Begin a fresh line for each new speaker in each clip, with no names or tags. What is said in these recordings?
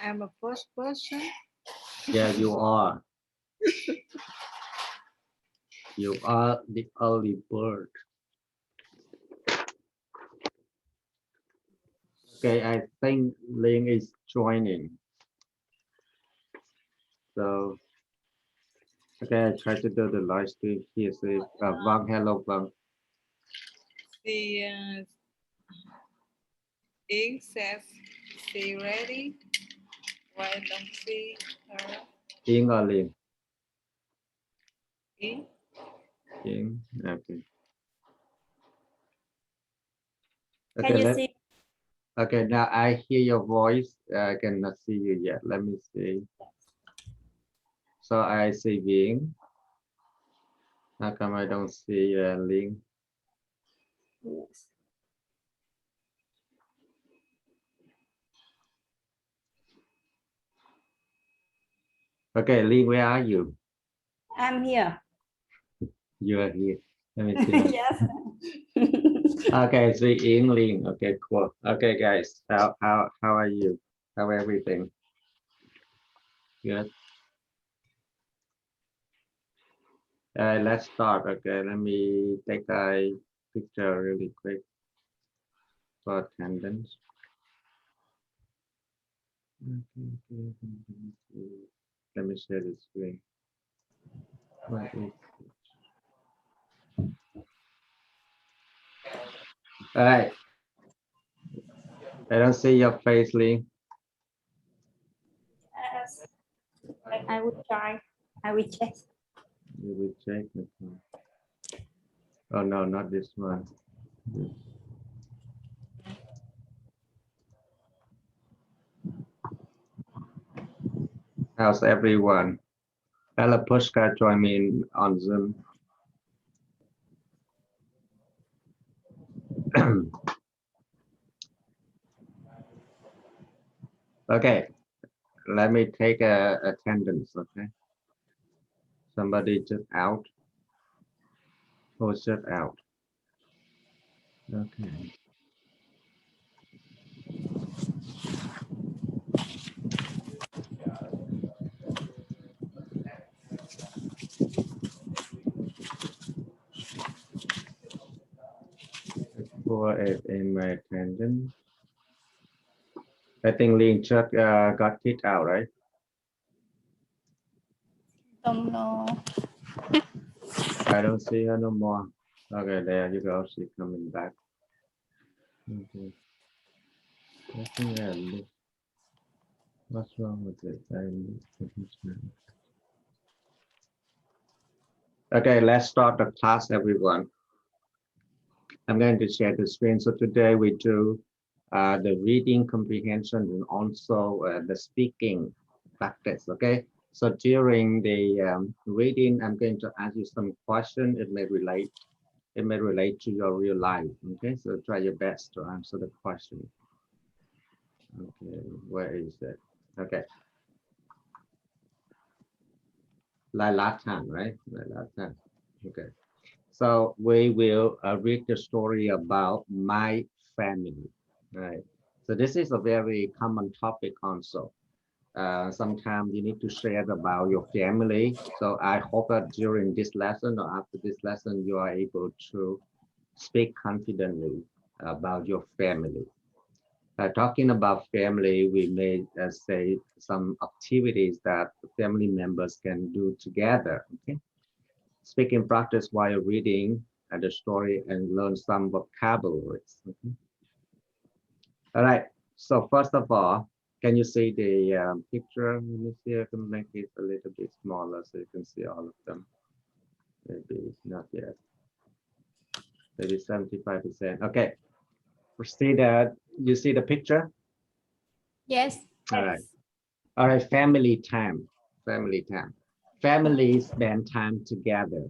I'm a first person.
Yeah, you are. You are the early bird. Okay, I think Ling is joining. So, okay, I try to do the live stream here. So, Vang, hello, Vang.
The ink says, "She ready?" Why don't see her?
Ying or Ling?
Ink.
Ying. Okay.
Can
Okay,
you see?
okay, now I hear your voice. I cannot see you yet. Let me see. So I see Ying. How come I don't see Ling?
Yes.
Okay, Ling, where are you?
I'm here.
You are here. Let me see.
Yes.
Okay, so Ying, Ling. Okay, cool. Okay, guys, how are you? How everything? Good. Let's start. Okay, let me take a picture really quick for attendance. Let me share the screen. What is All right. I don't see your face, Ling.
Yes. I will try. I will check.
You will check the phone. Oh no, not this one. How's everyone? Ella Pushka join me on Zoom. Okay, let me take a attendance. Okay, somebody just out. Who's just out? Okay. For it in my attendance. I think Ling just got kicked out, right?
Don't know.
I don't see her no more. Okay, there you go. She's coming back. Okay. I think I missed. What's wrong with it? I missed the picture. Okay, let's start the class, everyone. I'm going to share the screen. So today we do the reading comprehension and also the speaking practice. Okay. So during the reading, I'm going to ask you some questions. It may relate to your real life. Okay. So try your best to answer the question. Okay. Where is it? Okay. Like last time, right? Like last time. Okay. So we will read the story about my family, right? So this is a very common topic also. Sometimes you need to share about your family. So I hope that during this lesson or after this lesson, you are able to speak confidently about your family. Talking about family, we may say some activities that family members can do together. Okay, speaking practice while reading the story and learn some vocabularies. Okay. All right. So first of all, can you see the picture? Let me see if I can make it a little bit smaller so you can see all of them. Maybe not yet. Maybe 75%. Okay. See that you see the picture?
Yes.
All right.
Yes.
All right. Family time. Family time. Families spend time together.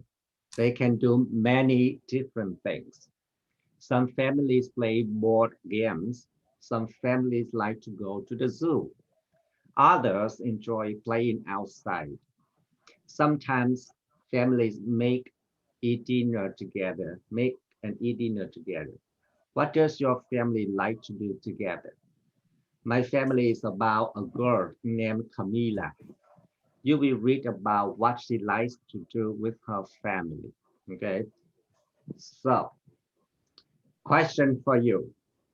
They can do many different things. Some families play board games. Some families like to go to the zoo. Others enjoy playing outside. Sometimes families eat dinner together, make and eat dinner together. What does your family like to do together? My family is about a girl named Camila. You will read about what she likes to do with her family. Okay. So, question for you.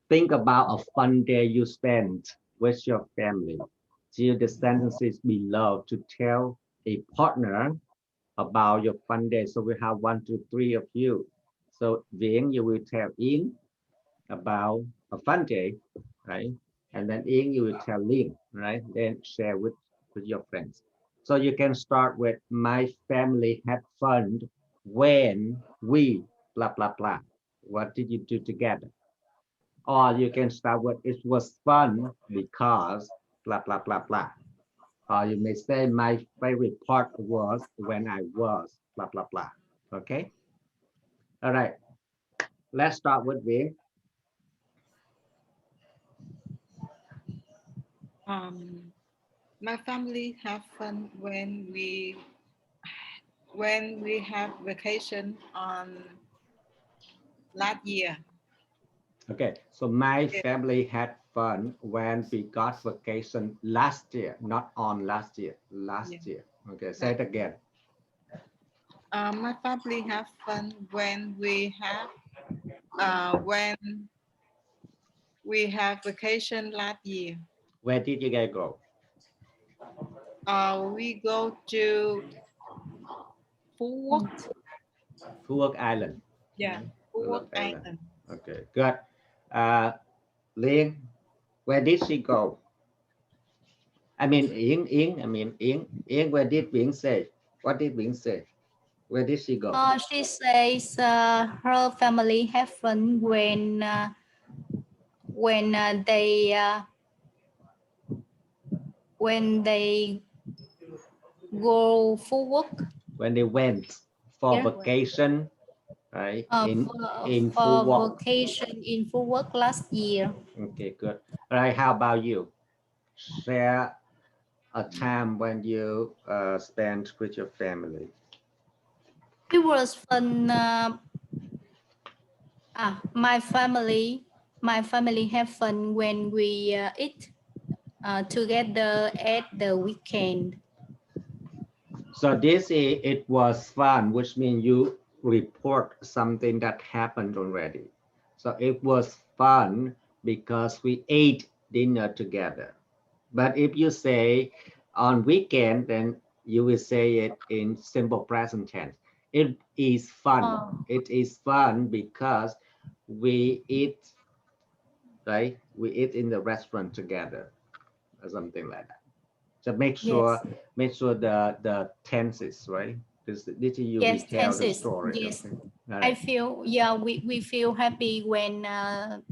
Think about a fun day you spent with your family. Use the sentences below to tell a partner about your fun day. So we have 1, 2, 3 of you. So Viễn, you will tell Yến about a fun day, right? And then Yến, you will tell Linh, right? Then share with your friends. So you can start with my family had fun when we blah blah blah. What did you do together? Or you can start with it was fun because blah blah blah blah. Or you may say my favorite part was when I was blah blah blah. Okay. All right. Let's start with Viễn.
My family have fun when we have vacation on last year.
Okay, so my
Yeah.
family had fun when we got vacation last year, not on last year,
Yeah.
last year. Okay, say it again.
My family have fun when we have vacation last year.
Where did you guys go?
We go to Phú Quốc.
Phuoc Island.
Yeah,
Right?
Phú Quốc
Phuoc Island.
Island.
Okay, good. Liên, where did she go? I mean, Yến, where did Viễn say? What did Viễn say? Where did she go?
She says her family have fun when they go Phú Quốc.
When they went for
Yeah.
vacation, right? In
For
Phu Quoc.
vacation in Phú Quốc last year.
Okay, good. All right, how about you? Share a time when you spent with your family.
It was fun. My family have fun when we eat together at the weekend.
So this is, it was fun, which means you report something that happened already. So it was fun because we ate dinner together. But if you say on weekend, then you will say it in simple present tense. It is fun.
Oh.
It is fun because we eat, right? We eat in the restaurant together or something like that. So make sure the tenses, right? This you
Yes,
retell the
tenses.
story.
Yes.
Okay. All
I
right.
feel, we feel happy when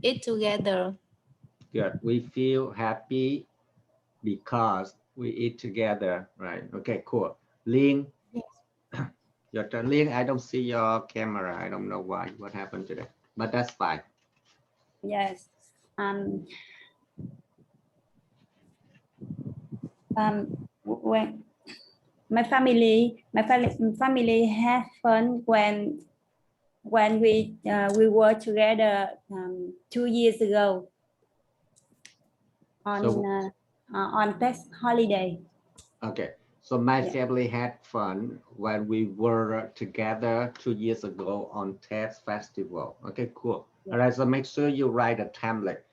eat together.
Good. We feel happy because we eat together, right? Okay, cool. Lin,
Yes.
your turn. Lin, I don't see your camera. I don't know why, what happened today, but that's fine.
Yes. When my family had fun when we were together 2 years ago on past holiday.
Okay, so my
Yeah.
family had fun when we were together 2 years ago on TED Festival. Okay, cool.
Yeah.
All right, so make sure you write a template.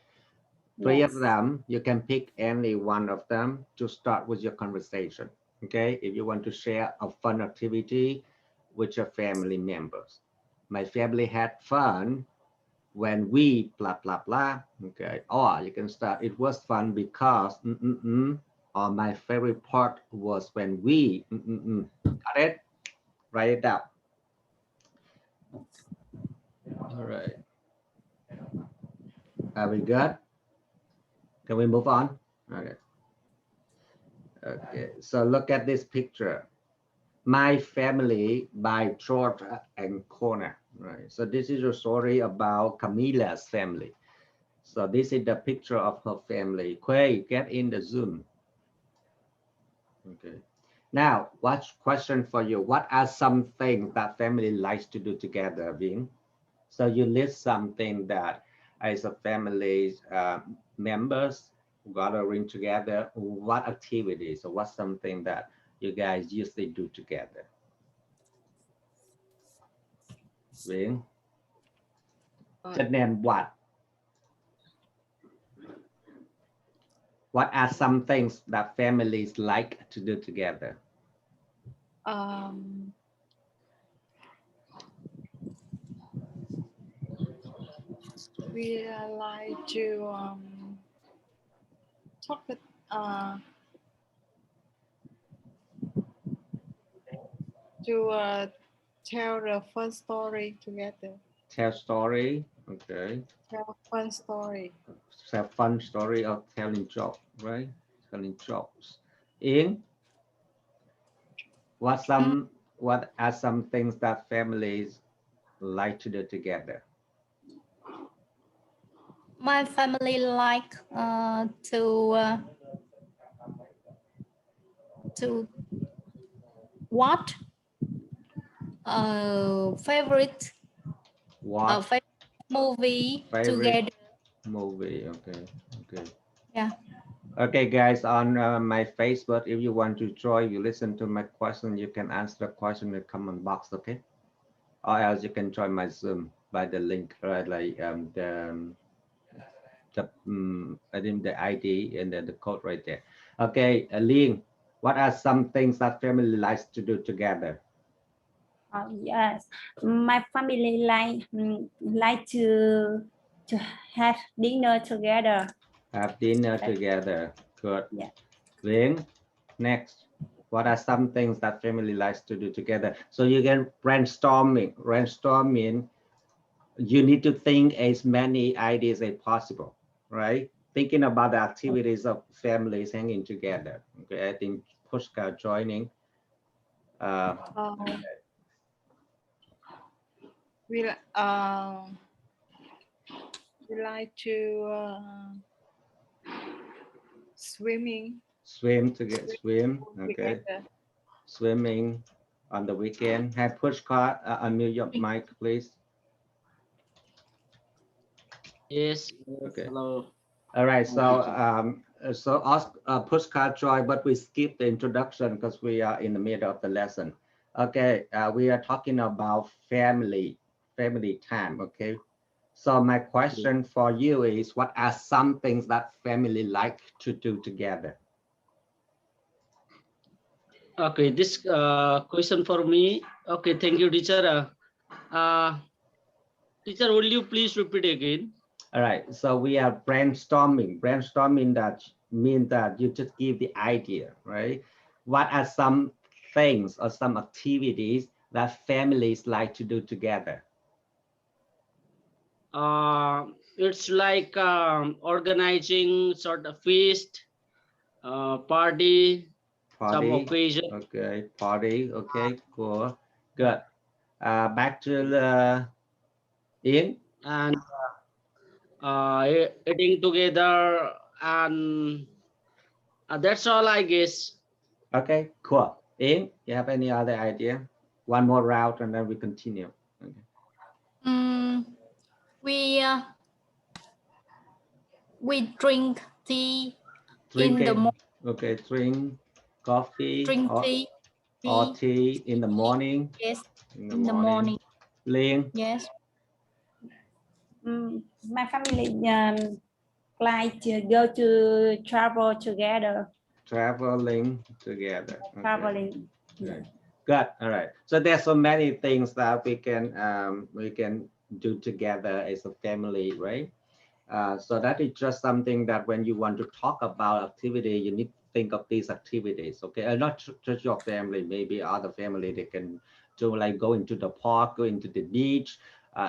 Three
Yes.
of them, you can pick any one of them to start with your conversation. Okay, if you want to share a fun activity with your family members. My family had fun when we blah blah blah. Okay, or you can start. It was fun because or my favorite part was when we got it. Write it down. All right. Are we good? Can we move on? Okay. Okay. So look at this picture. My family by George and Connor. Right. So this is a story about Camila's family. So this is the picture of her family. Quay, get in the Zoom. Okay. Now, what's question for you? What are some things that family likes to do together, Vin? So you list something that as a family members gathering together, what activities or what's something that you guys usually do together? Vinh, just name what? What are some things that families like to do together?
Um, we like to talk with, to tell the fun story together.
Tell story, okay.
Tell fun story.
Tell fun story of telling joke, right? Telling jokes. In what are some things that families like to do together?
My family like to watch favorite
What
favorite movie
favorite
together.
movie? Okay, okay.
Yeah.
Okay, guys, on my Facebook, if you want to join, you listen to my question, you can answer the question in the comment box, okay? Or else you can join my Zoom by the link, right? Like I think the ID and then the code right there. Okay, Lin, what are some things that family likes to do together?
Yes, my family like to have dinner together.
Have dinner together. Good.
Yeah.
Lin, next. What are some things that family likes to do together? So you can brainstorming. Brainstorming, you need to think as many ideas as possible, right? Thinking about the activities of families hanging together. Okay, I think Pushka joining.
We like to swimming.
Swim together, swim, okay.
Together.
Swimming on the weekend. Have Pushka unmute your mic, please.
Yes.
Okay.
Hello.
All right, so ask Pushka joy, but we skip the introduction because we are in the middle of the lesson. Okay, we are talking about family time, okay? So my question for you is, what are some things that family like to do together?
Okay, this question for me. Okay, thank you, teacher. Teacher, will you please repeat again?
All right, so we are brainstorming. Brainstorming that means that you just give the idea, right? What are some things or some activities that families like to do together?
It's like organizing sort of feast, party, some
Party,
occasion,
okay, party, okay, cool, good. Back to the Ian.
and eating together, and that's all, I guess.
Okay, cool. Ian, you have any other idea? One more round and then we continue. Okay.
We drink tea in the
Drinking,
morning.
okay, drink coffee
Drink tea.
or tea in the morning.
Yes,
In
in the morning.
Lin,
Yes.
My family like to go to travel together.
traveling together. Okay.
Traveling.
Right. Good. All right. So there's so many things that we can do together as a family, right? So that is just something that when you want to talk about activity, you need to think of these activities. Okay, and not just your family, maybe other family they can do like going to the park, going to the beach,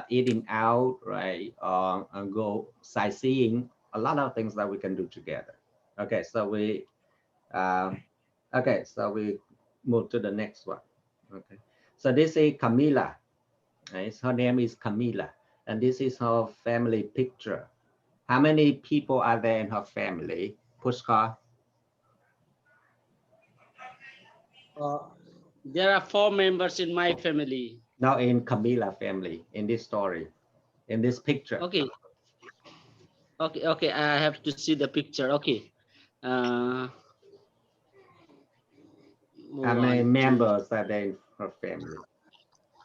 eating out, right? And go sightseeing. A lot of things that we can do together. Okay, so we we move to the next one. Okay, so this is Camila. Right? Her name is Camila, and this is her family picture. How many people are there in her family? Pushkar.
There are 4 members in my family.
Now in Camila family, in this story, in this picture.
Okay. Okay, okay. I have to see the picture. Okay. Uh,
How many
1, 2.
members are there in her family?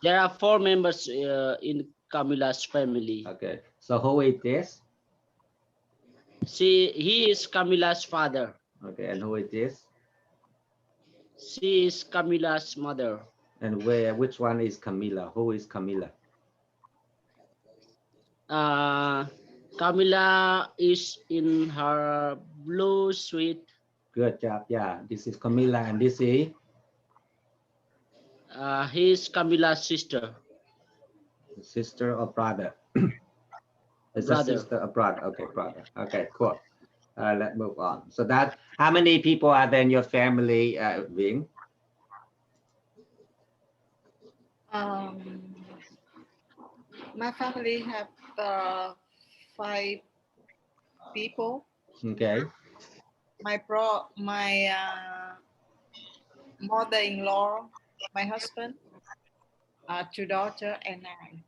There are 4 members in Camila's family.
Okay, so who is this?
He is Camila's father.
Okay, and who is this?
She is Camila's mother.
And which one is Camila? Who is Camila?
Camila is in her blue suite.
Good job. Yeah, this is Camila, and this is
He is Camila's sister.
sister or brother? It's
Brother.
a sister or brother. Okay, brother. Okay, cool. Let's move on. So that, how many people are there in your family, Vinh?
My family have 5 people.
Okay.
My mother-in-law, my husband, 2 daughters, and I.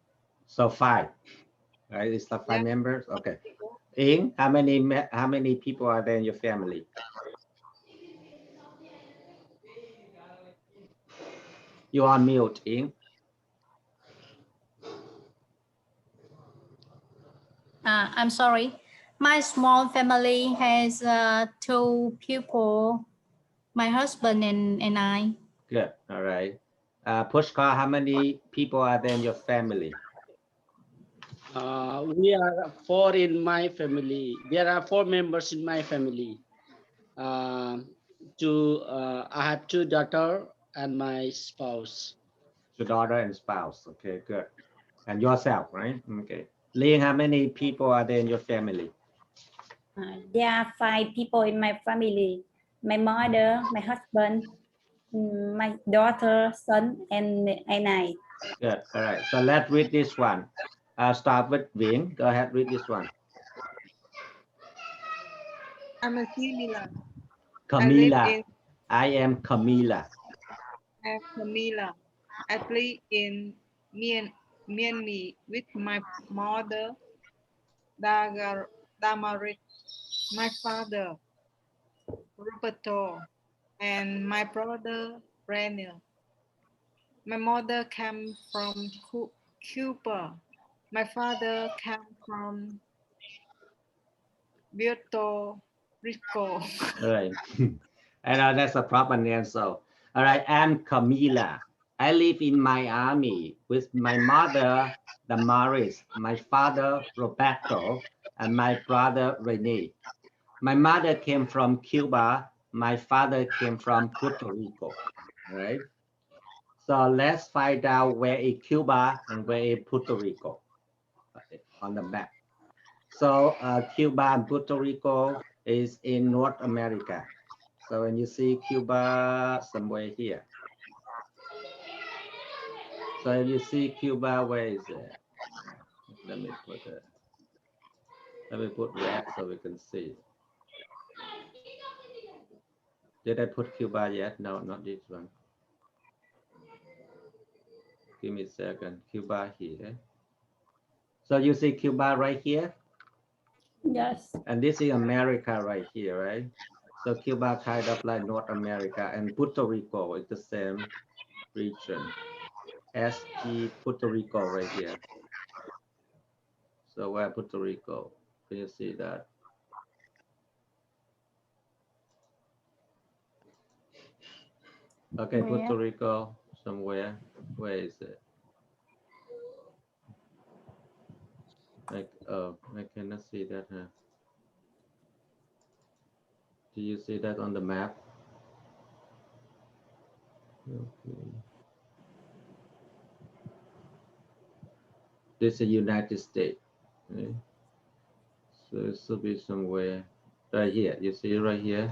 So 5, right? It's the 5
Yeah.
members. Okay. Ying, how many people are there in your family? You on mute, Ying.
I'm sorry. My small family has 2 people, my husband and I.
Good. All right. Pushkar, how many people are there in your family?
We are 4 in my family. There are 4 members in my family. I have 2 daughters and my spouse.
Your daughter and spouse. Okay, good. And yourself, right? Okay. Ling, how many people are there in your family?
There are 5 people in my family. My mother, my husband, my daughter, son, and I.
Good. All right. So let's read this one. Start with Vinh. Go ahead, read this one.
I'm a Camila.
Camila. I am Camila.
I'm Camila. I live in Myanmar with my mother, Damarit, my father, Roberto, and my brother, Reniel. My mother came from Cuba. My father came from Puerto Rico.
All right. And that's a proper name. So, all right. I'm Camila. I live in Miami with my mother, Damaris, my father, Roberto, and my brother, Rene. My mother came from Cuba. My father came from Puerto Rico. All right. So let's find out where is Cuba and where is Puerto Rico on the map. So Cuba and Puerto Rico is in North America. So when you see Cuba somewhere here. So if you see Cuba, where is it? Let me put red so we can see. Did I put Cuba yet? No, not this one. Give me a second. Cuba here. So you see Cuba right here?
Yes.
And this is America right here, right? So Cuba kind of like North America, and Puerto Rico is the same region. SG Puerto Rico right here. So where Puerto Rico? Can you see that? Okay,
Where?
Puerto Rico somewhere. Where is it? Like, oh, I cannot see that. Huh? Do you see that on the map? Okay. This is United States. Okay. So it should be somewhere right here. You see it right here?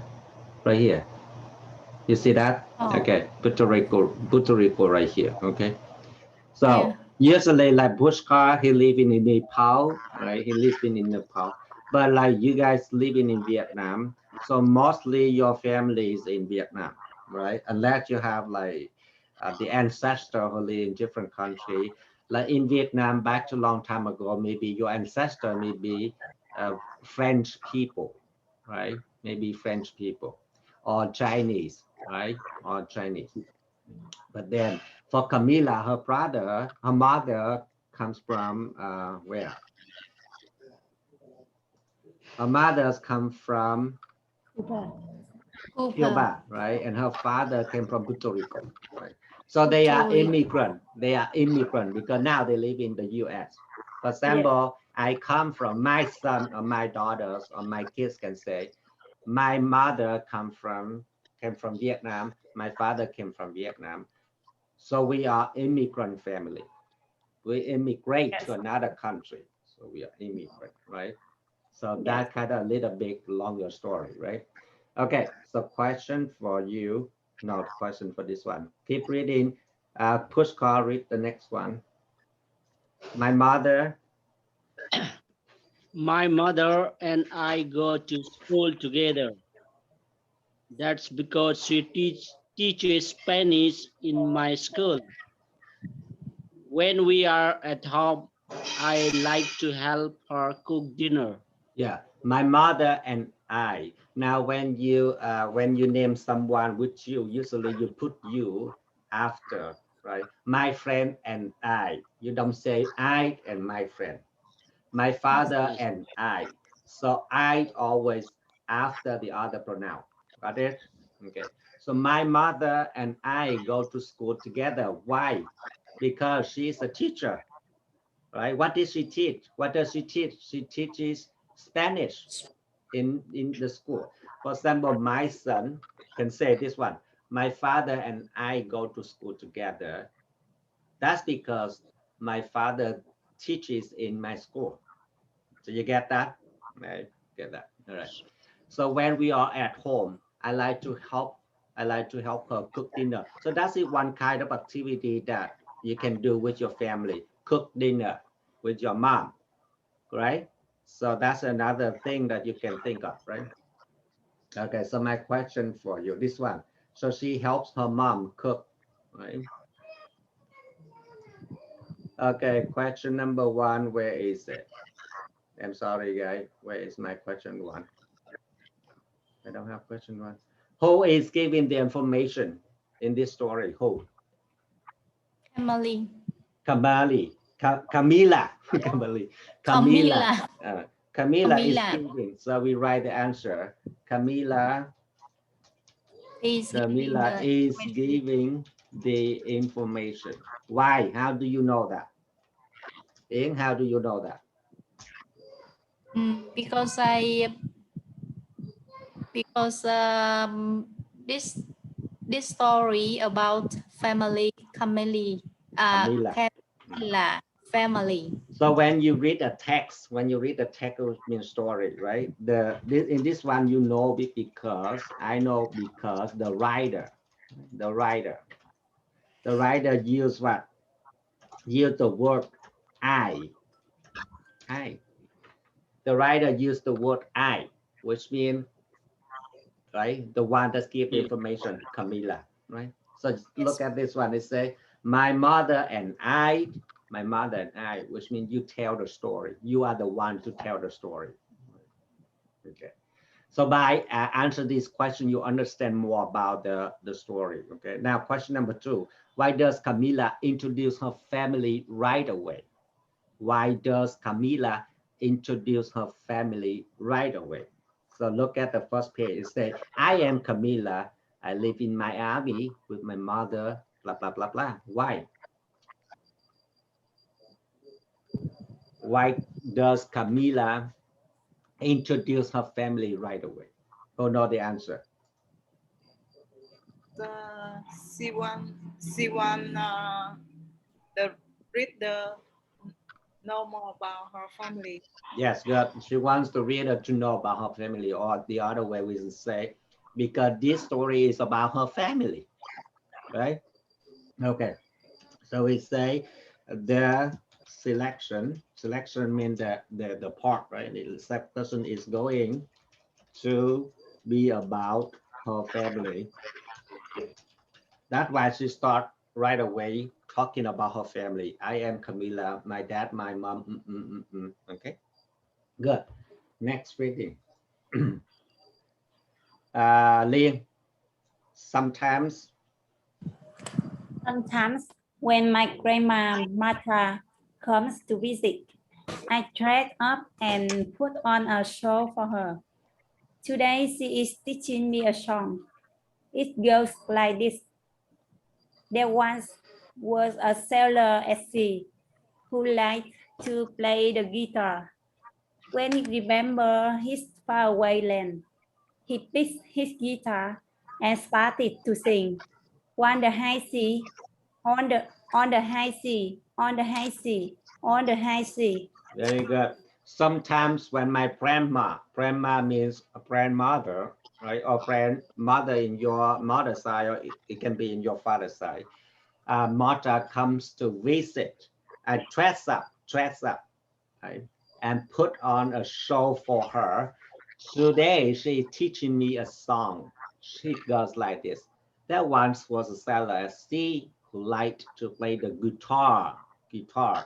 Right here. You see that?
Oh.
Okay, Puerto Rico right here. Okay. So
Yeah.
usually like Pushkar, he living in Nepal, right? He living in Nepal. But like you guys living in Vietnam, so mostly your family is in Vietnam, right? Unless you have like the ancestor who live in different country. Like in Vietnam, back to long time ago, maybe your ancestor maybe French people, right? Maybe French people or Chinese, right? Or Chinese. But then for Camila, her mother comes from where? Her mother's come from
Cooper.
Cuba, right? And her father came from Puerto Rico, right? So they
Puerto
are
Rico.
immigrant. They are immigrant because now they live in the U.S. For example, I come from my son or my daughters or my kids can say, my mother came from Vietnam. My father came from Vietnam. So we are immigrant family. We immigrate
Yes.
to another country. So we are immigrant, right? So
Yes.
that kind of a little bit longer story, right? Okay, so question for you, no question for this one. Keep reading. Pushkar, read the next one. My mother,
My mother and I go to school together. That's because she teaches Spanish in my school. When we are at home, I like to help her cook dinner.
yeah, my mother and I. Now, when you name someone with you, usually you put you after, right? My friend and I. You don't say I and my friend. My father
Yes.
and I. So I always after the other pronoun. Got it? Okay. So my mother and I go to school together. Why? Because she's a teacher, right? What does she teach? What does she teach? She teaches Spanish in the school. For example, my son can say this one. My father and I go to school together. That's because my father teaches in my school. So you get that? Right? Get that? All right. So when we are at home, I like to help. I like to help her cook dinner. So that's it, one kind of activity that you can do with your family. Cook dinner with your mom, right? So that's another thing that you can think of, right? Okay. So my question for you, this one. So she helps her mom cook, right? Okay. Question number one. Where is it? I'm sorry, guys. Where is my question one? I don't have question one. Who is giving the information in this story? Who?
Family.
Kamali. Camila. Kamali. Camila.
Camila.
Camila is
Camila
giving. So we write the answer. Camila.
is giving
Camila
the
is
information.
giving the information. Why? How do you know that? Ying, how do you know that?
Because this story about family
Camila.
Camila family.
So when you read a text, it means story, right? In this one, you know it because I know because the writer use what? Use the word I. I. The writer used the word I, which means right, the one that give the
Yeah.
information, Camila, right? So look
Yes.
at this one. It say my mother and I, which means you tell the story. You are the one to tell the story. Okay. So by answer this question, you understand more about the story. Okay. Now, question number two. Why does Camila introduce her family right away? Why does Camila introduce her family right away? So look at the first page. It says, I am Camila. I live in Miami with my mother, blah, blah, blah, blah. Why? Why does Camila introduce her family right away? Oh, know the answer.
She want the read the know more about her family.
Yes, good. She wants the reader to know about her family, or the other way we would say, because this story is about her family, right? Okay. So we say the selection means the part, right? The person is going to be about her family. That's why she start right away talking about her family. I am Camila, my dad, my mom. Okay, good. Next reading. Lee, sometimes,
Sometimes when my grandma Martha comes to visit, I dress up and put on a show for her. Today she is teaching me a song. It goes like this. There once was a sailor at sea who liked to play the guitar. When he remembered his faraway land, he picked his guitar and started to sing. On the high sea, on the high sea, on the high sea, on the high sea.
very good. Sometimes when my grandma means a grandmother, right? Or grandmother in your mother's side, or it can be in your father's side. Martha comes to visit. I dress up, right? And put on a show for her. Today she teaching me a song. She goes like this. There once was a sailor at sea who liked to play the guitar.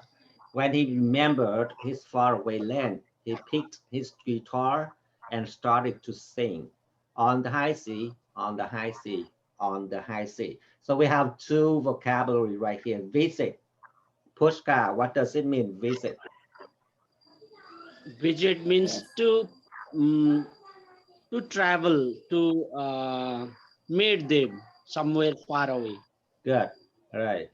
When he remembered his faraway land, he picked his guitar and started to sing. On the high sea, on the high sea, on the high sea. So we have two vocabulary right here. Visit. Pushka, what does it mean, visit?
Visit means to travel to meet them somewhere far away.
Good. All right.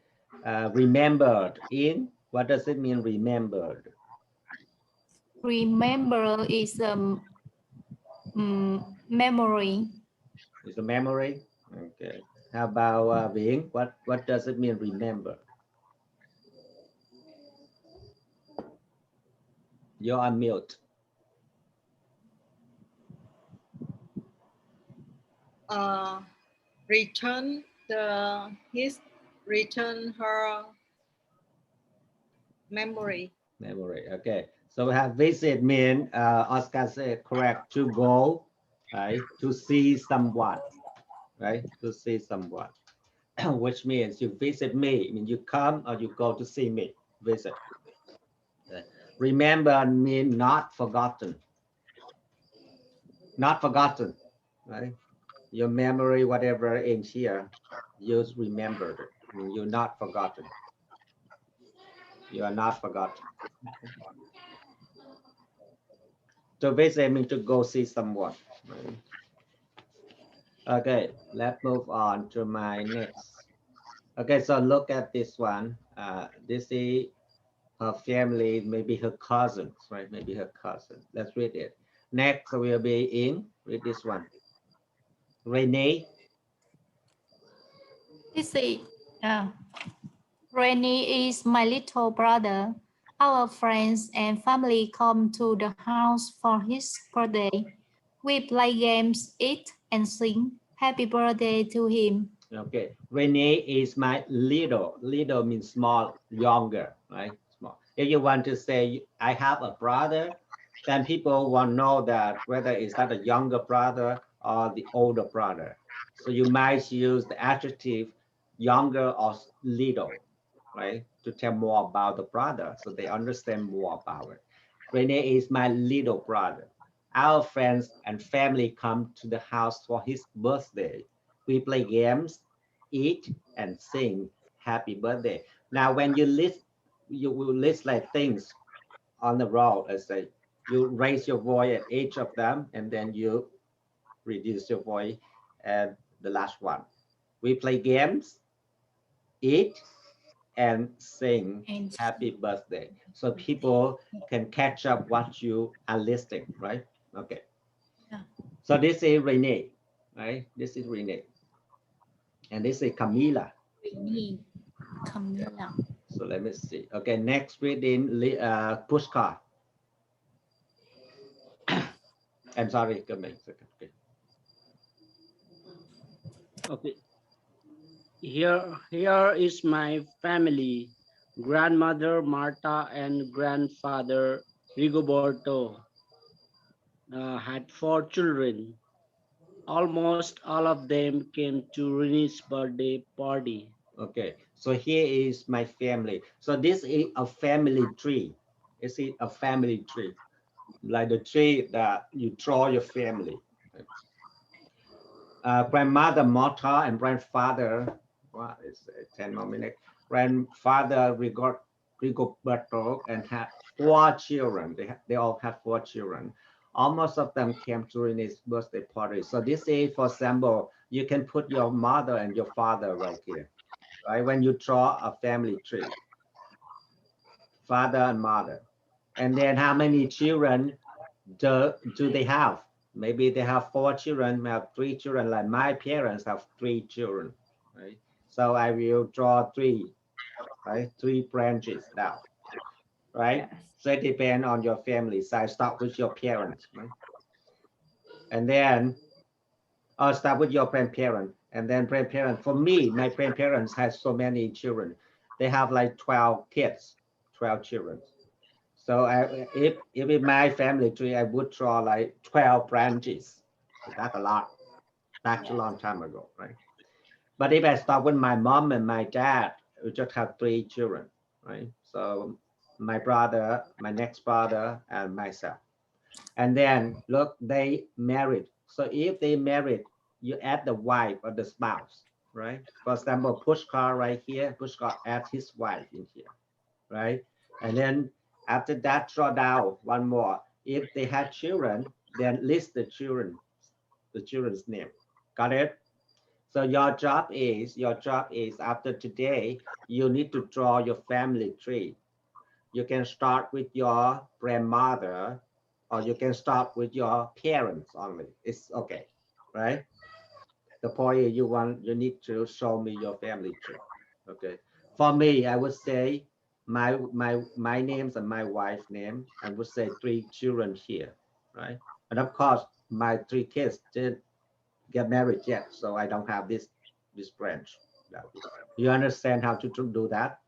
Remembered in, what does it mean, remembered?
Remember is memory.
It's a memory. Okay. How about being? What does it mean, remember? You're on mute.
Return return her memory.
Memory. Okay. So we have visit mean, Oscar said correct, to go, right? To see someone, right? To see someone, which means you visit me, I mean you come or you go to see me, visit. Okay. Remember mean not forgotten. Not forgotten, right? Your memory, whatever in here, you remembered it. I mean, you're not forgotten. You are not forgotten. To visit means to go see someone. Right? Okay, let's move on to my next. Okay, so look at this one. This is her family, maybe her cousins, right? Maybe her cousin. Let's read it. Next will be in, read this one. Renee.
This is Rennie is my little brother. Our friends and family come to the house for his birthday. We play games, eat, and sing happy birthday to him.
Okay, Renee is my little. Little means small, younger, right? Small. If you want to say I have a brother, then people want to know that whether is that a younger brother or the older brother. So you might use the adjective younger or little, right? To tell more about the brother so they understand more about it. Renee is my little brother. Our friends and family come to the house for his birthday. We play games, eat, and sing happy birthday. Now, when you list, you will list like things on the row. Let's say you raise your voice at each of them, and then you reduce your voice at the last one. We play games, eat, and sing
And
happy birthday. So people can catch up what you are listing, right? Okay.
Yeah.
So this is Renee, right? This is Renee. And this is Camila.
Rennie, Camilla.
So let me see. Okay, next reading, Pushkar. I'm sorry, give me a second. Okay.
Okay. Here is my family. Grandmother Marta and grandfather Rigoberto had 4 children. Almost all of them came to Renee's birthday party.
Okay, so here is my family. So this is a family tree. Is it a family tree? like the tree that you draw your family. Grandmother Martha and grandfather, what is it, 10 more minutes? Grandfather Rigoberto and had 4 children. They all had 4 children. Almost of them came during his birthday party. So this is, for example, you can put your mother and your father right here, right? When you draw a family tree, father and mother. And then how many children do they have? Maybe they have 4 children, may have 3 children, like my parents have 3 children, right? So I will draw 3, right? 3 branches down, right?
Yes.
So it depends on your family. So I start with your parents, right? And then I'll start with your grandparent, and then grandparent. For me, my grandparents had so many children. They have like 12 kids, 12 children. So if in my family tree, I would draw like 12 branches. That's a lot. That's a long time ago, right? But if I start with my mom and my dad, we just have 3 children, right? So my brother, my next brother, and myself. And then look, they married. So if they married, you add the wife or the spouse, right? For example, Pushkar right here, Pushkar add his wife in here, right? And then after that, draw down one more. If they had children, then list the children's name. Got it? So your job is after today, you need to draw your family tree. You can start with your grandmother, or you can start with your parents only. It's okay, right? The point is you need to show me your family tree. Okay. For me, I would say my names and my wife's name. I would say 3 children here, right? And of course, my 3 kids didn't get married yet, so I don't have this branch. You understand how to do that?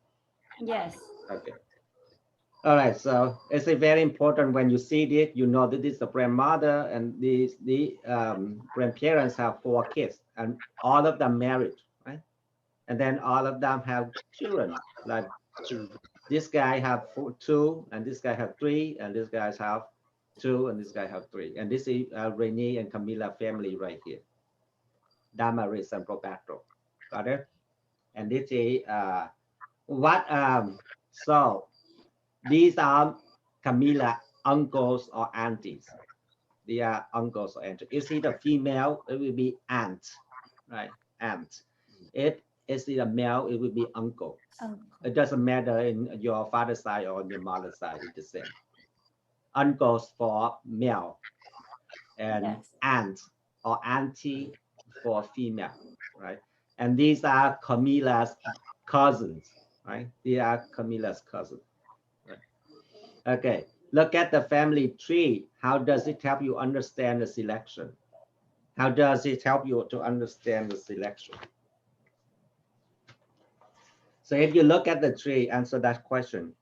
Yes.
Okay. All right, so it's a very important when you see it, you know that this is the grandmother and the grandparents have 4 kids and all of them married, right? And then all of them have children. Like this guy have 2, and this guy have 3, and this guys have 2, and this guy have 3. And this is Renee and Camila family right here. Damaris and Roberto. Got it? And this is so these are Camila uncles or aunties. They are uncles or aunties. Is it a female? It will be aunt, right? Aunt. If is it a male? It will be uncle. It doesn't matter in your father's side or your mother's side. It's the same. Uncles for male, and
Yes.
aunt or auntie for female, right? And these are Camila's cousins, right? They are Camila's cousins. Okay, look at the family tree. How does it help you understand the selection? How does it help you to understand the selection? So if you look at the tree, answer that question.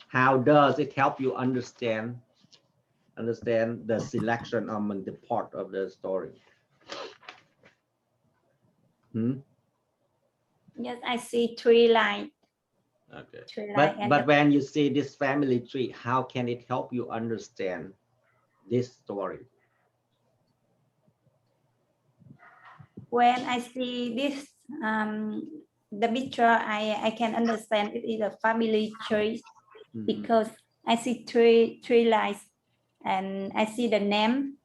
How does it help you understand the selection on the part of the story?
Yes, I see 3 lines.
Okay.
3 lines.
But when you see this family tree, how can it help you understand this story?
When I see this, the picture, I can understand it is a family tree because I see three lines and I see the name.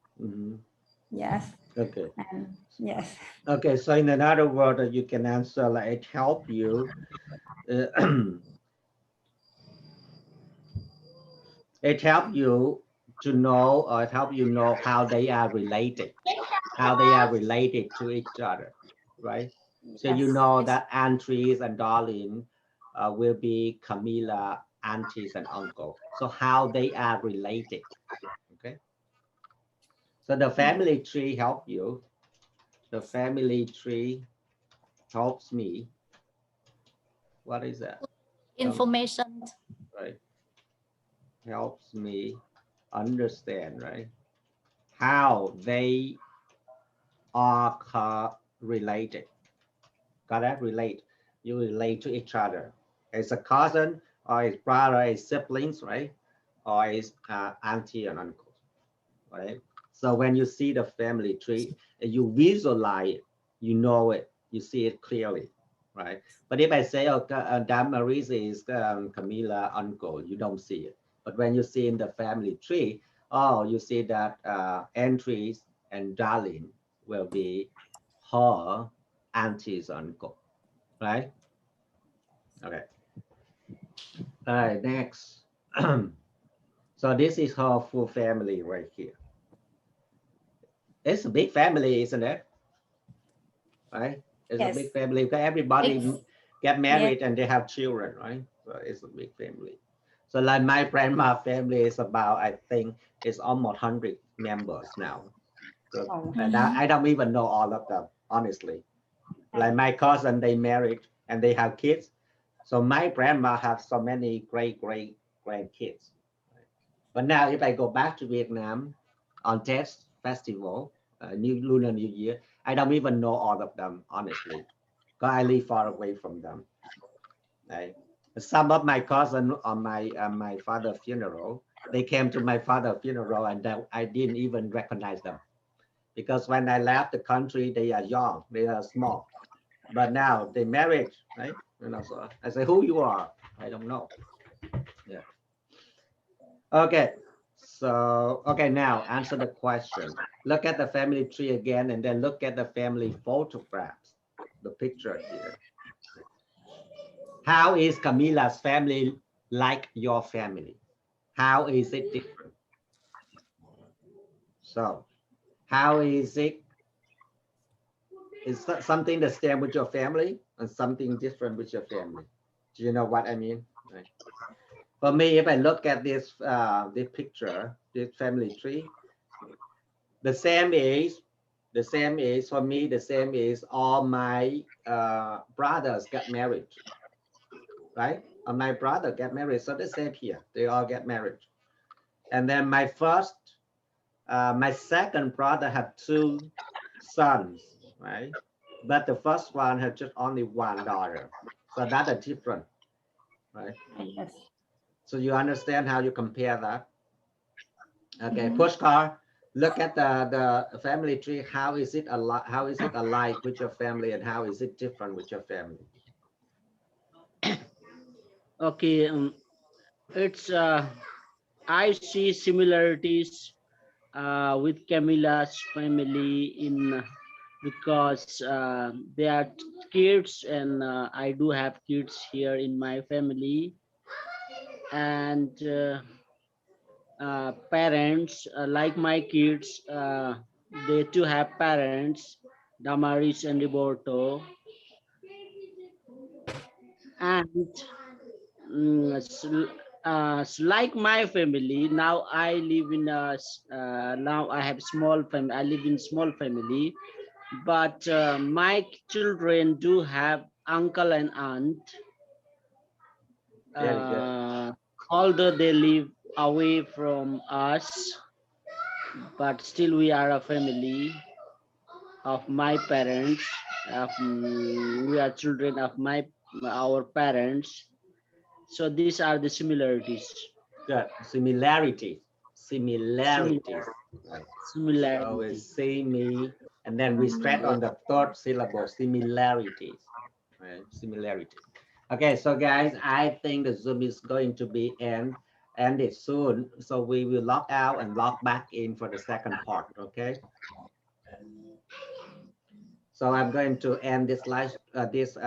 Yes.
Okay.
And yes.
Okay, so in another word, you can answer like it help you. It help you to know, or it help you know how they are related, to each other, right? So you know that aunties and darling will be Camila, aunties and uncle. So how they are related, okay? So the family tree help you. The family tree helps me. What is that?
Information.
Right. Helps me understand, right? How they are related. Got that? Relate. You relate to each other. It's a cousin or his brother, his siblings, right? Or his auntie and uncle, right? So when you see the family tree, you visualize it, you know it, you see it clearly, right? But if I say, oh, Damaris is Camila uncle, you don't see it. But when you see in the family tree, oh, you see that entries and Darlene will be her auntie's uncle, right? Okay. All right, next. So this is her full family right here. It's a big family, isn't it? Right? It's a
Yes.
big family because everybody
Yes.
get married and they have children, right? So it's a big family. So like my grandma family is about, I think it's almost 100 members now. So,
Oh.
and I don't even know all of them, honestly. Like my cousin, they married and they have kids. So my grandma has so many great grandkids. But now if I go back to Vietnam on Tết Festival, New Lunar New Year, I don't even know all of them, honestly, because I live far away from them. Right? Some of my cousin on my father's funeral, they came to my father's funeral and I didn't even recognize them because when I left the country, they are young, they are small. But now they married, right? You know, so I say, who you are? I don't know. Yeah. Okay. So, okay, now answer the question. Look at the family tree again and then look at the family photographs, the picture here. How is Camila's family like your family? How is it different? So, how is it? Is that something the same with your family and something different with your family? Do you know what I mean? Right. For me, if I look at this picture, this family tree, the same is for me, the same is all my brothers got married, right? My brother get married, so the same here, they all get married. And then my second brother had two sons, right? But the first one had just only one daughter, so that's a different, right?
Yes.
So you understand how you compare that? Okay,
Mhm.
Pushkar, look at the family tree. How is it alike with your family, and how is it different with your family?
Okay, it's I see similarities with Camilla's family in because they are kids and I do have kids here in my family and parents like my kids they too have parents Damaris and Roberto and like my family now I live in now I have small family I live in small family but my children do have uncle and aunt
Very good.
although they live away from us but still we are a family of my parents we are children of our parents so these are the similarities
Good. Similarities.
Similar,
Similarities. Right. So
similarity.
it's semi, and then we stress on the third syllable. Similarities. Right. Similarities. Okay. So guys, I think the Zoom is going to be ended soon. So we will log out and log back in for the second part. Okay. So I'm going to end this live, this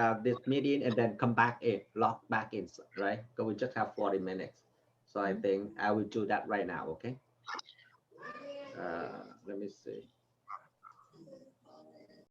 meeting, and then come back in, log back in, right? Because we just have 40 minutes. So I think I will do that right now. Okay. Let me see.